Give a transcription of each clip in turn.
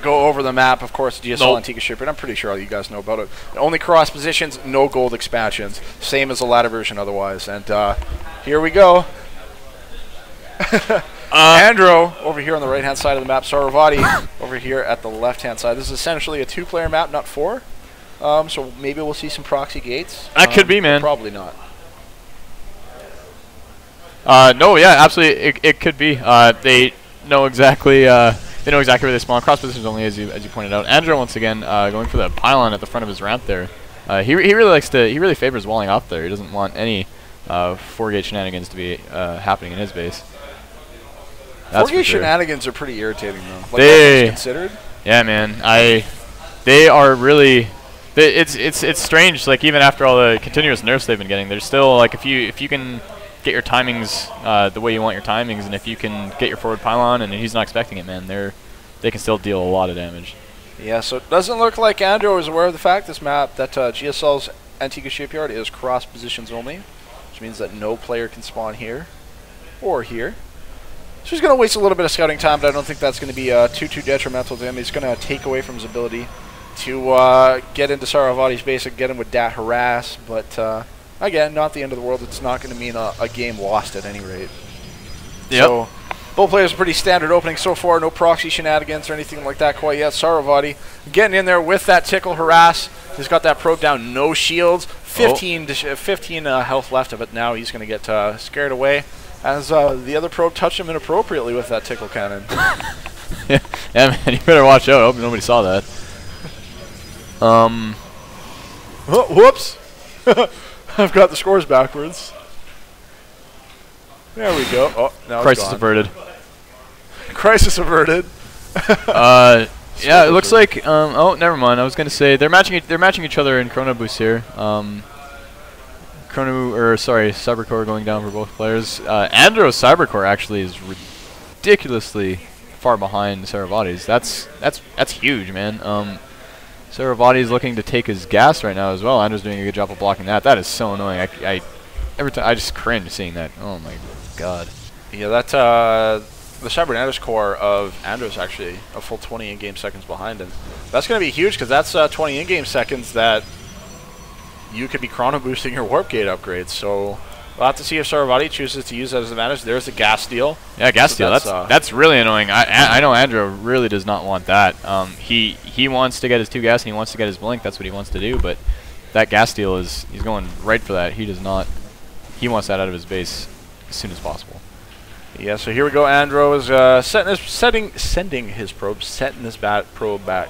go over the map. Of course, GSL Antigua Shipyard. I'm pretty sure all you guys know about it. Only cross positions, no gold expansions. Same as the ladder version otherwise. And here we go. Andro over here on the right-hand side of the map. SaroVati over here at the left-hand side. This is essentially a 2-player map, not 4. So maybe we'll see some proxy gates. That could be, man. Probably not. No, yeah, absolutely. It could be. They know exactly. They know exactly where they spawn. Cross positions only, as you pointed out. Andro once again going for the pylon at the front of his ramp there. He really likes to. He really favors walling off there. He doesn't want any 4-gate shenanigans to be happening in his base. 4-gate shenanigans are pretty irritating though. Like, they considered. Yeah, man. They are really. It's strange. Like even after all the continuous nerfs they've been getting, there's still like if you can get your timings the way you want your timings, and if you can get your forward pylon and he's not expecting it, man, they can still deal a lot of damage. Yeah, so it doesn't look like Andro is aware of the fact this map that GSL's Antigua Shipyard is cross positions only, which means that no player can spawn here or here. So he's going to waste a little bit of scouting time, but I don't think that's going to be too detrimental to him. He's going to take away from his ability to get into SaroVati's base and get him with that harass, but again, not the end of the world. It's not going to mean a game lost at any rate. Yep. So both players pretty standard opening so far. No proxy shenanigans or anything like that quite yet. SaroVati getting in there with that tickle harass. He's got that probe down. No shields. 15 health left of it now. He's going to get scared away as the other probe touched him inappropriately with that tickle cannon. Yeah, man, you better watch out. I hope nobody saw that. Oh, whoops. I've got the scores backwards. There we go. Oh, now Crisis averted. Crisis averted. Yeah, it looks like. Oh, never mind. I was gonna say they're matching each other in chrono boost here. Cybercore going down for both players. Andro's Cybercore actually is ridiculously far behind SaroVati's. That's huge, man. SaroVati's looking to take his gas right now as well. Andro's doing a good job of blocking that. That is so annoying. Every time I just cringe seeing that. Oh my god. Yeah, that the Cybernetic core of Andro's actually a full 20 in-game seconds behind him. That's going to be huge because that's 20 in-game seconds that you could be chrono boosting your warp gate upgrades. So we'll have to see if SaroVati chooses to use that as an advantage. There's the gas steal. Yeah, gas steal. That's really annoying. I know Andro really does not want that. He wants to get his 2 gas and he wants to get his blink. That's what he wants to do. But that gas steal he's going right for that. He does not. He wants that out of his base as soon as possible. Yeah. So here we go. Andro is sending his probe, setting this probe back.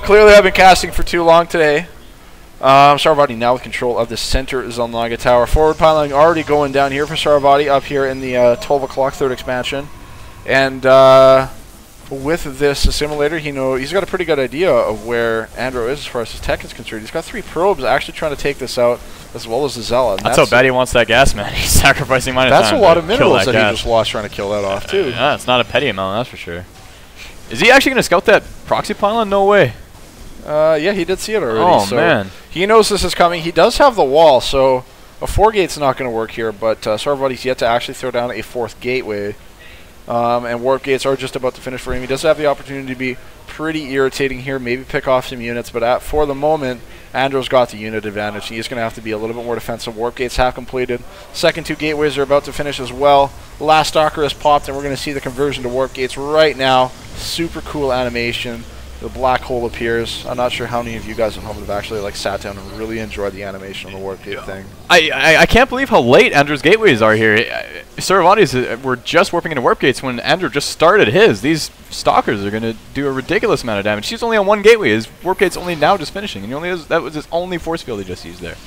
Clearly, I've been casting for too long today. SaroVati now with control of the center Zelnaga tower. Forward pylon already going down here for SaroVati up here in the 12 o'clock third expansion. And with this assimilator, he's got a pretty good idea of where Andro is as far as his tech is concerned. He's got 3 probes actually trying to take this out, as well as the Zealot. That's how bad he wants that gas, man. He's sacrificing mine. That's a lot of minerals that he just lost trying to kill that off, too. Yeah, it's not a petty amount, that's for sure. Is he actually going to scout that proxy pylon? No way. Yeah, he did see it already. Oh, so man. He knows this is coming. He does have the wall, so a 4-gate's not going to work here, but SaroVati's yet to actually throw down a 4th gateway. And warp gates are just about to finish for him. He does have the opportunity to be pretty irritating here, maybe pick off some units, but for the moment, Andro's got the unit advantage. He's going to have to be a little bit more defensive. Warp gates have completed. Second 2 gateways are about to finish as well. Last stalker has popped, and we're going to see the conversion to warp gates right now. Super cool animation. The black hole appears. I'm not sure how many of you guys at home have actually sat down and really enjoyed the animation on the warp gate thing. I can't believe how late Andro's gateways are here. SaroVati's were just warping into warp gates when Andro just started his. These stalkers are going to do a ridiculous amount of damage. He's only on 1 gateway. His warp gate's only now just finishing, and that was his only force field he just used there.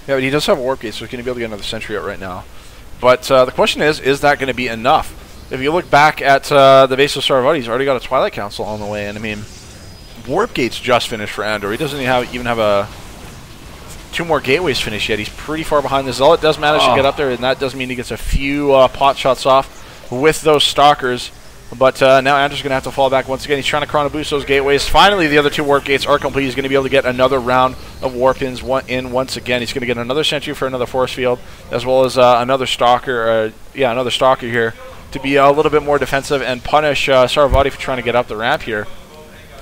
Yeah, but he does have a warp gate, so he's going to be able to get another sentry out right now. But the question is that going to be enough? If you look back at the base of SaroVati, he's already got a Twilight Council on the way, and I mean, warp gates just finished for Andro. He doesn't even have 2 more gateways finished yet. He's pretty far behind. The Zealot does manage to get up there, and that does mean he gets a few pot shots off with those stalkers. But now Andro's going to have to fall back once again. He's trying to chrono boost those gateways. Finally, the other 2 warp gates are complete. He's going to be able to get another round of warp ins once again. He's going to get another sentry for another force field, as well as another stalker. Another stalker here to be a little bit more defensive and punish SaroVati for trying to get up the ramp here.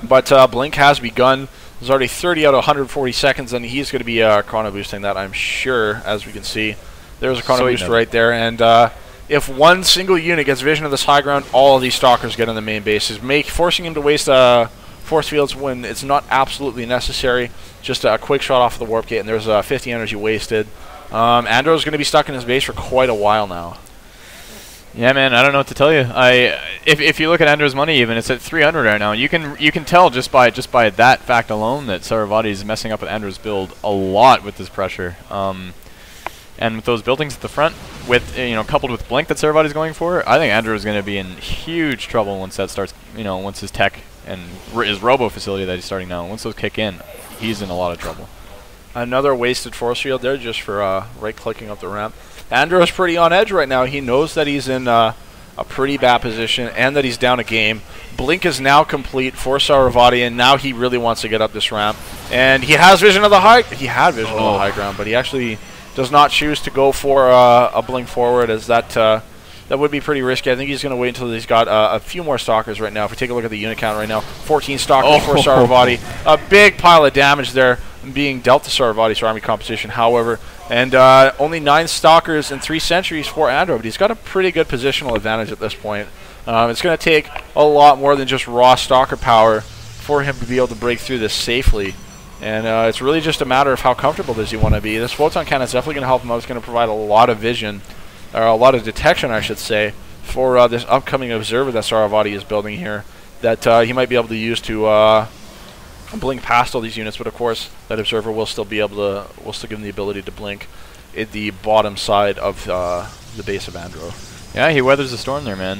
But Blink has begun. There's already 30 out of 140 seconds, and he's going to be chrono boosting that, I'm sure, as we can see. There's a chrono boost right there, and if one single unit gets vision of this high ground, all of these stalkers get on the main bases, forcing him to waste force fields when it's not absolutely necessary. Just a quick shot off of the warp gate, and there's 50 energy wasted. Andro's going to be stuck in his base for quite a while now. Yeah, man, I don't know what to tell you. If you look at Andro's money, even it's at 300 right now. You can tell just by that fact alone that SaroVati is messing up with Andro's build a lot with this pressure. And with those buildings at the front, with coupled with Blink that SaroVati is going for, I think Andro is going to be in huge trouble once that starts. Once his tech and his robo facility that he's starting now, once those kick in, he's in a lot of trouble. Another wasted force field there just for right-clicking up the ramp. Andro's pretty on edge right now. He knows that he's in a pretty bad position and that he's down a game. Blink is now complete for SaroVati, and now he really wants to get up this ramp. And he has vision of the high. He had vision of the high ground, but he actually does not choose to go for a Blink forward, as that would be pretty risky. I think he's going to wait until he's got a few more stalkers right now. If we take a look at the unit count right now, 14 stalkers for SaroVati. A big pile of damage there being dealt to SaroVati's army composition, however. And only 9 stalkers and 3 sentries for Andro, but he's got a pretty good positional advantage at this point. It's going to take a lot more than just raw stalker power for him to be able to break through this safely. And it's really just a matter of how comfortable does he want to be. This photon cannon is definitely going to help him out. It's going to provide a lot of vision, or a lot of detection, I should say, for this upcoming observer that SaroVati is building here, that he might be able to use to blink past all these units. But of course, that observer will still be able to, will still give him the ability to blink at the bottom side of the base of Andro. Yeah, he weathers the storm there, man.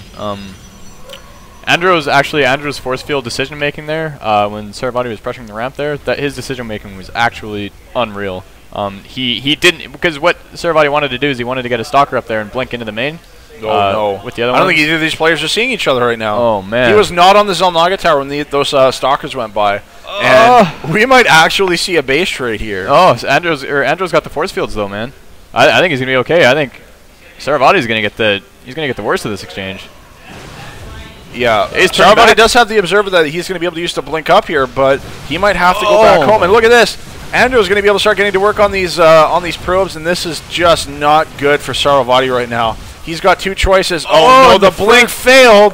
Andro's force field decision making there when SaroVati was pressuring the ramp there, that his decision making was actually unreal. He didn't, because what SaroVati wanted to do is he wanted to get a stalker up there and blink into the main. No. With the other I don't think either of these players are seeing each other right now. Oh man, he was not on the Zelnaga tower when those stalkers went by, and we might actually see a base trade here. Oh, so Andro's got the force fields though, man. I think he's gonna be okay. I think SaroVati's gonna get the worst of this exchange. Yeah, SaroVati does have the observer that he's going to be able to use to blink up here, but he might have to go back home. And look at this. Andro's going to be able to start getting to work on these probes, and this is just not good for SaroVati right now. He's got 2 choices. Oh no, the blink failed.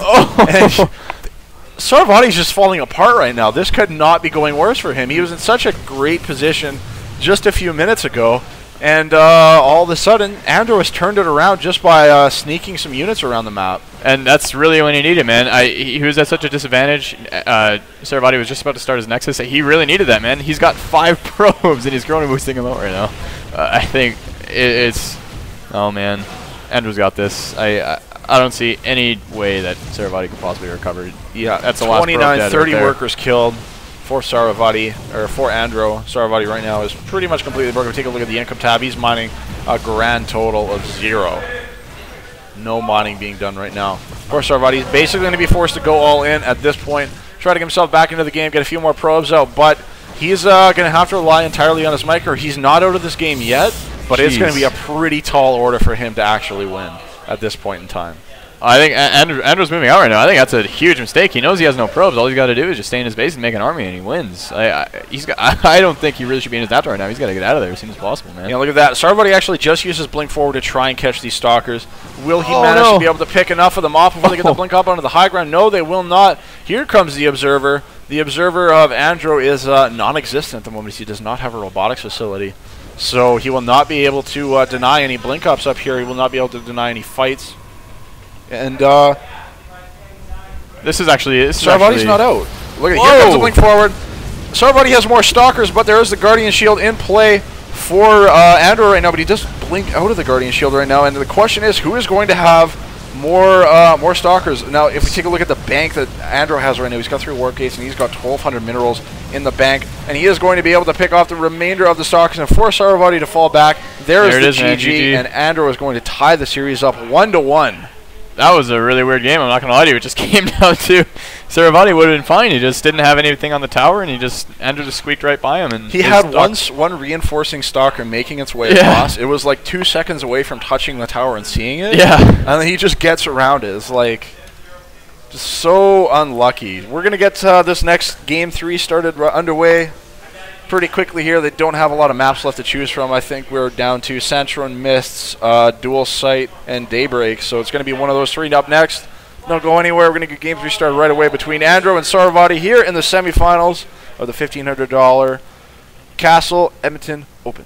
SaroVati's just falling apart right now. This could not be going worse for him. He was in such a great position just a few minutes ago, and all of a sudden, Andro has turned it around just by sneaking some units around the map. And that's really when he needed, man. He was at such a disadvantage. SaroVati was just about to start his Nexus. He really needed that, man. He's got 5 probes, and he's growing and boosting him out right now. I think it's... Oh, man. Andrew's got this. I don't see any way that SaroVati could possibly recover. Yeah, that's a lot. 29, 30 workers killed for SaroVati, or for Andro. SaroVati right now is pretty much completely broken. We take a look at the income tab. He's mining a grand total of 0. No mining being done right now. Of course, SaroVati is basically going to be forced to go all in at this point, try to get himself back into the game, get a few more probes out, but he's going to have to rely entirely on his micro. He's not out of this game yet, but it's going to be a pretty tall order for him to actually win at this point in time. I think Andrew's moving out right now. I think that's a huge mistake. He knows he has no probes. All he's got to do is just stay in his base and make an army, and he wins. I don't think he really should be in his adapter right now. He's got to get out of there as soon as possible, man. Yeah, look at that. SaroVati actually just uses Blink forward to try and catch these stalkers. Will he manage to be able to pick enough of them off before they get the Blink up onto the high ground? No, they will not. Here comes the observer. The observer of Andro is non-existent at the moment. He does not have a robotics facility. So he will not be able to deny any Blink ups up here. He will not be able to deny any fights. And this is actually SaroVati's not out. Look at here comes the Blink forward. SaroVati has more stalkers, but there is the Guardian Shield in play for Andro right now. But he does blink out of the Guardian Shield right now. And the question is, who is going to have more stalkers? Now, if we take a look at the bank that Andro has right now, he's got 3 warp gates and he's got 1,200 minerals in the bank, and he is going to be able to pick off the remainder of the stalkers and force SaroVati to fall back. There is the GG, and Andro is going to tie the series up 1-1. That was a really weird game. I'm not gonna lie to you. It just came down to SaroVati would have been fine. He just didn't have anything on the tower, and Andrew just squeaked right by him. And he had one reinforcing stalker making its way across. It was like 2 seconds away from touching the tower and seeing it. Yeah. And then he just gets around it. It's like just so unlucky. We're gonna get this next game 3 started underway pretty quickly here. They don't have a lot of maps left to choose from. I think we're down to Central and Mists, Dual Sight, and Daybreak. So it's going to be one of those 3 up next. Don't go anywhere. We're going to get game 3 started right away between Andro and SaroVati here in the semifinals of the $1,500 CASL Edmonton Open.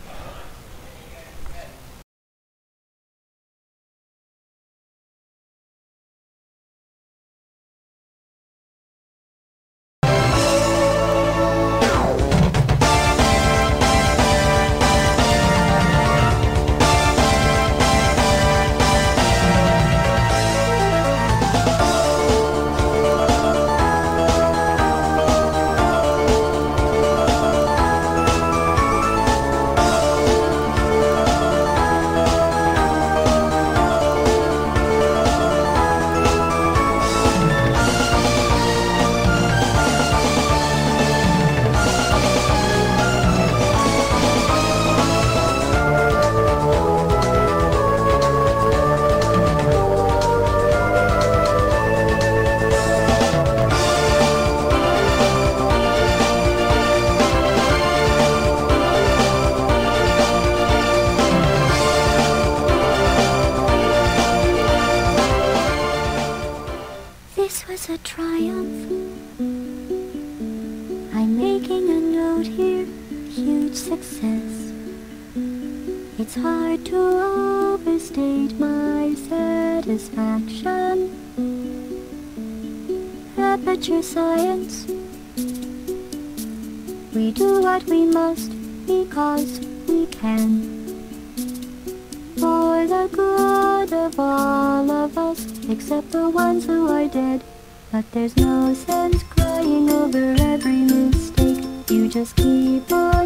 A triumph. I'm making a note here, huge success. It's hard to overstate my satisfaction. Aperture science. We do what we must because we can. For the good of all of us, except the ones who are dead. But there's no sense crying over every mistake. You just keep on